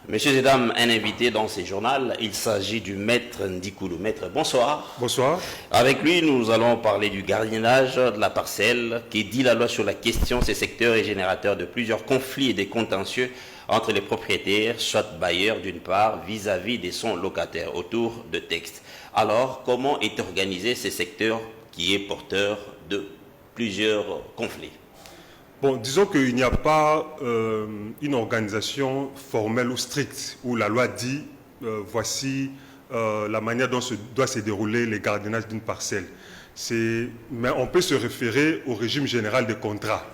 Messieurs et dames, un invité dans ce journal, il s'agit du maître Ndikoulou. Maître, bonsoir. Bonsoir. Avec lui, nous allons parler du gardiennage de la parcelle qui dit la loi sur la question. Ce secteur est générateur de plusieurs conflits et des contentieux entre les propriétaires, soit bailleurs d'une part, vis-à-vis de son locataire, autour de textes. Alors, comment est organisé ce secteur qui est porteur de plusieurs conflits? Bon, disons qu'il n'y a pas une organisation formelle ou stricte où la loi dit voici la manière dont doit se dérouler le gardiennage d'une parcelle. Mais on peut se référer au régime général des contrats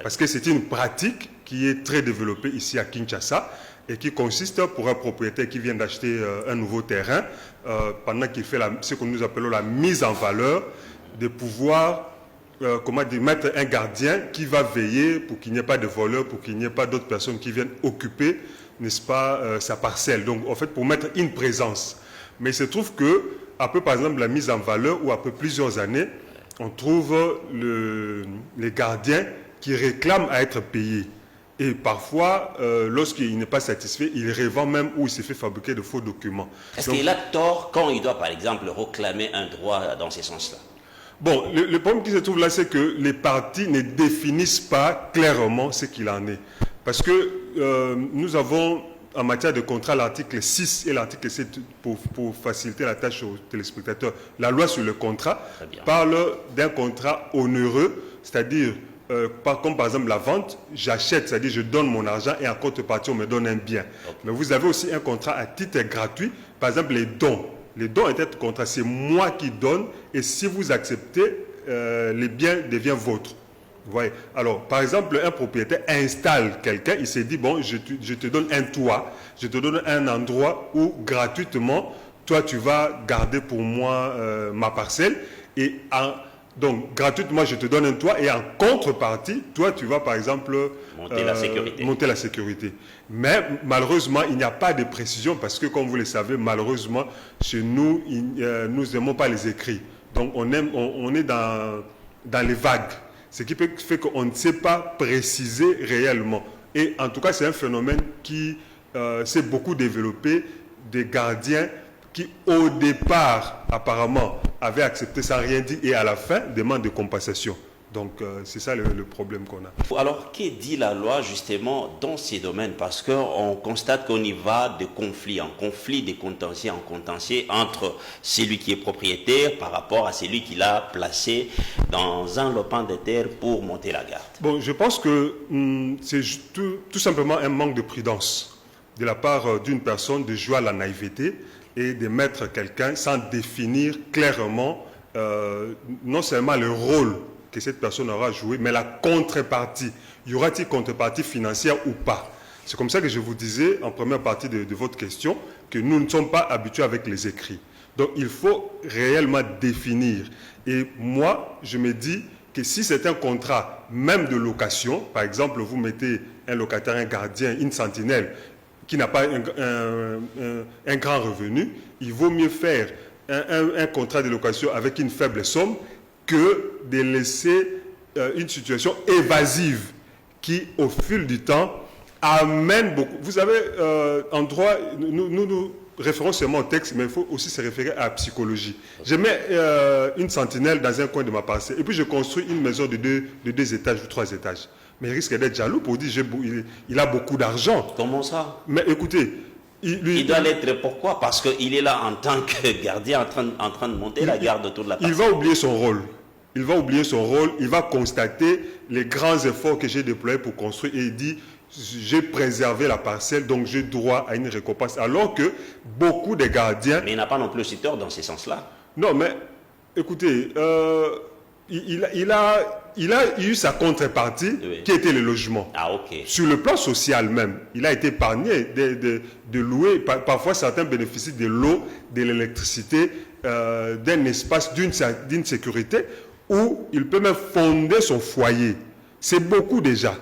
parce que c'est une pratique qui est très développée ici à Kinshasa et qui consiste pour un propriétaire qui vient d'acheter un nouveau terrain pendant qu'il fait ce que nous appelons la mise en valeur, de pouvoir mettre un gardien qui va veiller pour qu'il n'y ait pas de voleurs, pour qu'il n'y ait pas d'autres personnes qui viennent occuper, n'est-ce pas, sa parcelle. Donc, en fait, pour mettre une présence. Mais il se trouve que, après, par exemple, la mise en valeur, ou après plusieurs années, on trouve les gardiens qui réclament à être payés. Et parfois, lorsqu'il n'est pas satisfait, il revend même ou il se fait fabriquer de faux documents. Est-ce qu'il a tort quand il doit, par exemple, réclamer un droit dans ce sens-là? Bon, le problème qui se trouve là, c'est que les parties ne définissent pas clairement ce qu'il en est. Parce que nous avons, en matière de contrat, l'article 6 et l'article 7, pour faciliter la tâche aux téléspectateurs, la loi sur le contrat parle d'un contrat onéreux, c'est-à-dire, comme par exemple la vente, j'achète, c'est-à-dire je donne mon argent et en contrepartie, on me donne un bien. Okay. Mais vous avez aussi un contrat à titre gratuit, par exemple les dons. Les dons est contrat, c'est moi qui donne et si vous acceptez, les biens deviennent vôtres. Vous voyez. Alors, par exemple, un propriétaire installe quelqu'un, il s'est dit, bon, je te donne un toit, je te donne un endroit où gratuitement, toi, tu vas garder pour moi ma parcelle. Et donc, gratuitement, je te donne un toit et en contrepartie, toi, tu vas, par exemple, monter la sécurité. Mais malheureusement, il n'y a pas de précision parce que, comme vous le savez, malheureusement, chez nous, nous n'aimons pas les écrits. Donc, on est dans les vagues. Ce qui fait qu'on ne sait pas préciser réellement. Et en tout cas, c'est un phénomène qui s'est beaucoup développé des gardiens qui, au départ, apparemment, avaient accepté sans rien dire et à la fin, demandent de compensation. Donc, c'est ça le problème qu'on a. Alors, que dit la loi, justement, dans ces domaines? Parce qu'on constate qu'on y va de conflit en conflit, de contentieux en contentieux, entre celui qui est propriétaire par rapport à celui qui l'a placé dans un lopin de terre pour monter la garde. Bon, je pense que c'est tout simplement un manque de prudence de la part d'une personne de jouer à la naïveté et de mettre quelqu'un sans définir clairement non seulement le rôle que cette personne aura joué, mais la contrepartie. Y aura-t-il contrepartie financière ou pas? C'est comme ça que je vous disais en première partie de votre question que nous ne sommes pas habitués avec les écrits. Donc il faut réellement définir. Et moi, je me dis que si c'est un contrat même de location, par exemple, vous mettez un locataire, un gardien, une sentinelle, qui n'a pas un grand revenu, il vaut mieux faire un contrat de location avec une faible somme que de laisser une situation évasive qui, au fil du temps, amène beaucoup. Vous savez, en droit, nous référons seulement au texte, mais il faut aussi se référer à la psychologie. Je mets une sentinelle dans un coin de ma parcelle et puis je construis une maison de deux étages ou 3 étages. Mais il risque d'être jaloux pour dire il a beaucoup d'argent. Comment ça? Mais écoutez, il doit l'être pourquoi? Parce qu'il est là en tant que gardien en train de monter la garde autour de la parcelle. Il va oublier son rôle. Il va oublier son rôle, il va constater les grands efforts que j'ai déployés pour construire et il dit j'ai préservé la parcelle, donc j'ai droit à une récompense. Alors que beaucoup de gardiens... Mais il n'a pas non plus aussi tort dans ce sens-là. Non, mais écoutez, il a eu sa contrepartie qui était le logement. Ah, ok. Sur le plan social même, il a été épargné de louer. Parfois, certains bénéficient de l'eau, de l'électricité, d'un espace, d'une sécurité où il peut même fonder son foyer. C'est beaucoup déjà.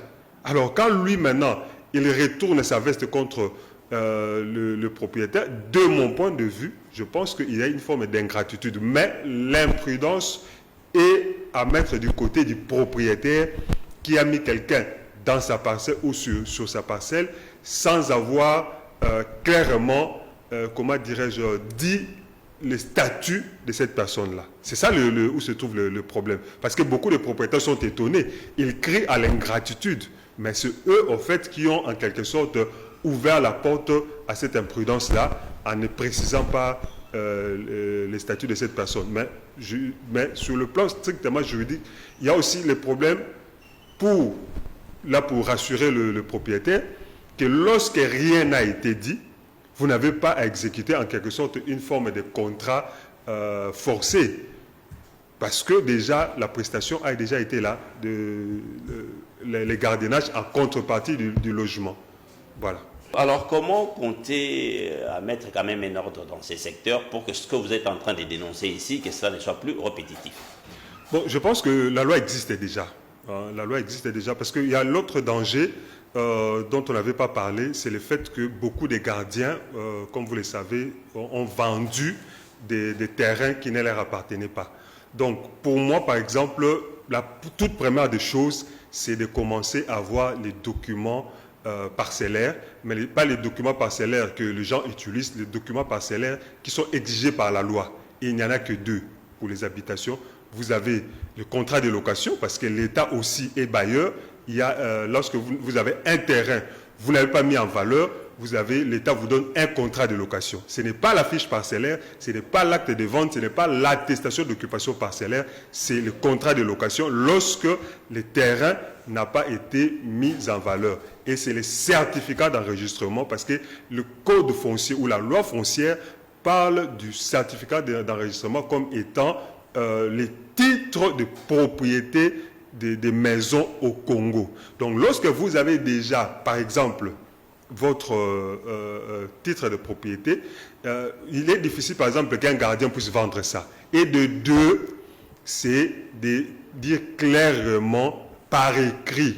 Alors, quand lui, maintenant, il retourne sa veste contre le propriétaire, de mon point de vue, je pense qu'il y a une forme d'ingratitude. Mais l'imprudence est à mettre du côté du propriétaire qui a mis quelqu'un dans sa parcelle ou sur sa parcelle sans avoir clairement, comment dirais-je, dit le statut de cette personne-là. C'est ça où se trouve le problème. Parce que beaucoup de propriétaires sont étonnés. Ils crient à l'ingratitude. Mais c'est eux, en fait, qui ont en quelque sorte ouvert la porte à cette imprudence-là en ne précisant pas le statut de cette personne. Mais sur le plan strictement juridique, il y a aussi les problèmes pour rassurer le propriétaire que lorsque rien n'a été dit, vous n'avez pas à exécuter en quelque sorte une forme de contrat forcé. Parce que déjà, la prestation a déjà été là, le gardiennage en contrepartie du logement. Voilà. Alors, comment compter à mettre quand même un ordre dans ces secteurs pour que ce que vous êtes en train de dénoncer ici, que cela ne soit plus répétitif? Bon, je pense que la loi existe déjà. La loi existe déjà parce qu'il y a l'autre danger dont on n'avait pas parlé, c'est le fait que beaucoup de gardiens, comme vous le savez, ont vendu des terrains qui ne leur appartenaient pas. Donc, pour moi, par exemple, la toute première des choses, c'est de commencer à voir les documents parcellaires, mais pas les documents parcellaires que les gens utilisent, les documents parcellaires qui sont exigés par la loi. Et il n'y en a que 2 pour les habitations. Vous avez le contrat de location, parce que l'État aussi est bailleur. Il y a, lorsque vous avez un terrain, vous n'avez pas mis en valeur, l'État vous donne un contrat de location. Ce n'est pas la fiche parcellaire, ce n'est pas l'acte de vente, ce n'est pas l'attestation d'occupation parcellaire, c'est le contrat de location lorsque le terrain n'a pas été mis en valeur. Et c'est le certificat d'enregistrement parce que le code foncier ou la loi foncière parle du certificat d'enregistrement comme étant les titres de propriété des maisons au Congo. Donc lorsque vous avez déjà, par exemple, votre titre de propriété, il est difficile, par exemple, qu'un gardien puisse vendre ça. Et de 2, c'est de dire clairement, par écrit,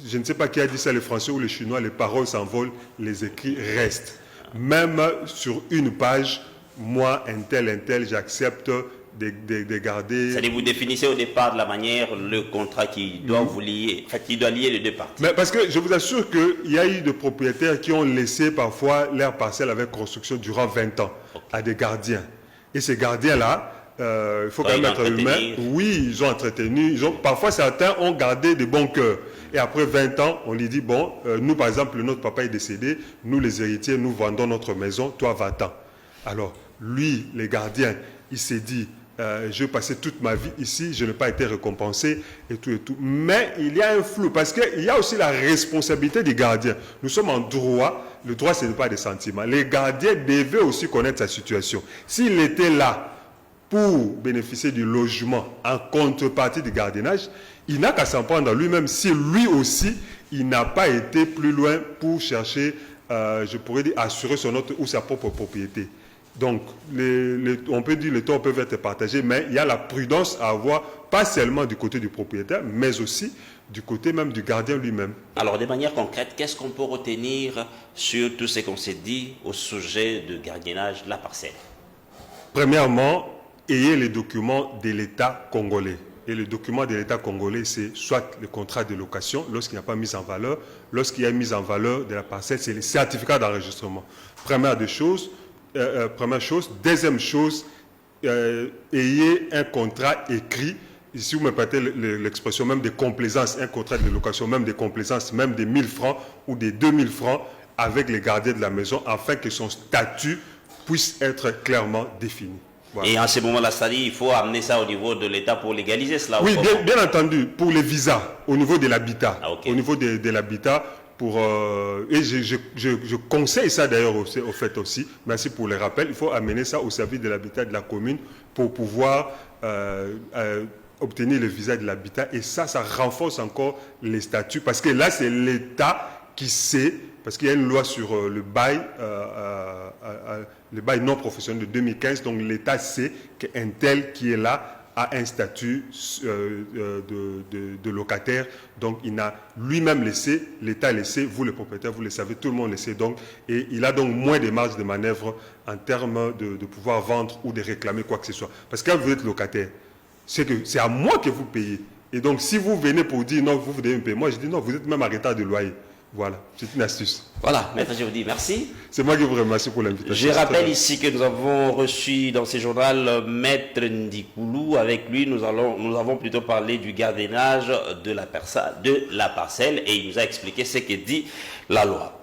je ne sais pas qui a dit ça, les Français ou les Chinois, les paroles s'envolent, les écrits restent. Même sur une page, moi, un tel, j'accepte de garder... C'est-à-dire vous définissez au départ de la manière le contrat qui doit vous lier, en fait, qui doit lier les 2 parties. Mais parce que je vous assure qu'il y a eu des propriétaires qui ont laissé parfois leur parcelle avec construction durant 20 ans à des gardiens. Et ces gardiens-là, il faut quand même être humain. Oui, ils ont entretenu. Parfois, certains ont gardé de bons cœurs. Et après 20 ans, on lui dit, bon, nous, par exemple, notre papa est décédé, nous, les héritiers, nous vendons notre maison, toi, va-t'en. Alors, lui, les gardiens, il s'est dit, je vais passer toute ma vie ici, je n'ai pas été récompensé et tout et tout. Mais il y a un flou parce qu'il y a aussi la responsabilité des gardiens. Nous sommes en droit, le droit ce n'est pas des sentiments. Les gardiens devaient aussi connaître sa situation. S'il était là pour bénéficier du logement en contrepartie du gardiennage, il n'a qu'à s'en prendre à lui-même si lui aussi, il n'a pas été plus loin pour chercher, je pourrais dire, assurer son autre ou sa propre propriété. Donc, on peut dire que les torts peuvent être partagés, mais il y a la prudence à avoir, pas seulement du côté du propriétaire, mais aussi du côté même du gardien lui-même. Alors, de manière concrète, qu'est-ce qu'on peut retenir sur tout ce qu'on s'est dit au sujet de gardiennage de la parcelle? Premièrement, ayez les documents de l'État congolais. Et le document de l'État congolais, c'est soit le contrat de location, lorsqu'il n'y a pas mise en valeur. Lorsqu'il y a mise en valeur de la parcelle, c'est le certificat d'enregistrement. Première chose. Deuxième chose, ayez un contrat écrit, si vous me prêtez l'expression même de complaisance, un contrat de location, même de complaisance, même de 1000 francs ou de 2000 francs avec les gardiens de la maison, afin que son statut puisse être clairement défini. Voilà. Et en ce moment-là, c'est-à-dire il faut amener ça au niveau de l'État pour légaliser cela? Oui, bien entendu, pour les visas, au niveau de l'habitat. Ah, okay. Au niveau de l'habitat, et je conseille ça d'ailleurs au fait aussi, merci pour le rappel, il faut amener ça au service de l'habitat de la commune pour pouvoir obtenir le visa de l'habitat, et ça renforce encore les statuts, parce que là c'est l'État qui sait, parce qu'il y a une loi sur le bail non professionnel de 2015, donc l'État sait qu'un tel qui est là a un statut de locataire, donc il a lui-même laissé, l'État laissé, vous les propriétaires, vous le savez, tout le monde laissé, donc, et il a donc moins de marge de manœuvre en termes de pouvoir vendre ou de réclamer quoi que ce soit. Parce que quand vous êtes locataire, c'est à moi que vous payez. Et donc si vous venez pour dire non, vous devez me payer, moi je dis non, vous êtes même en retard de loyer. Voilà, c'est une astuce. Voilà, maître, je vous dis merci. C'est moi qui vous remercie pour l'invitation. Je rappelle ici que nous avons reçu dans ce journal Maître Ndikoulou. Avec lui, nous avons plutôt parlé du gardiennage de la parcelle et il nous a expliqué ce que dit la loi.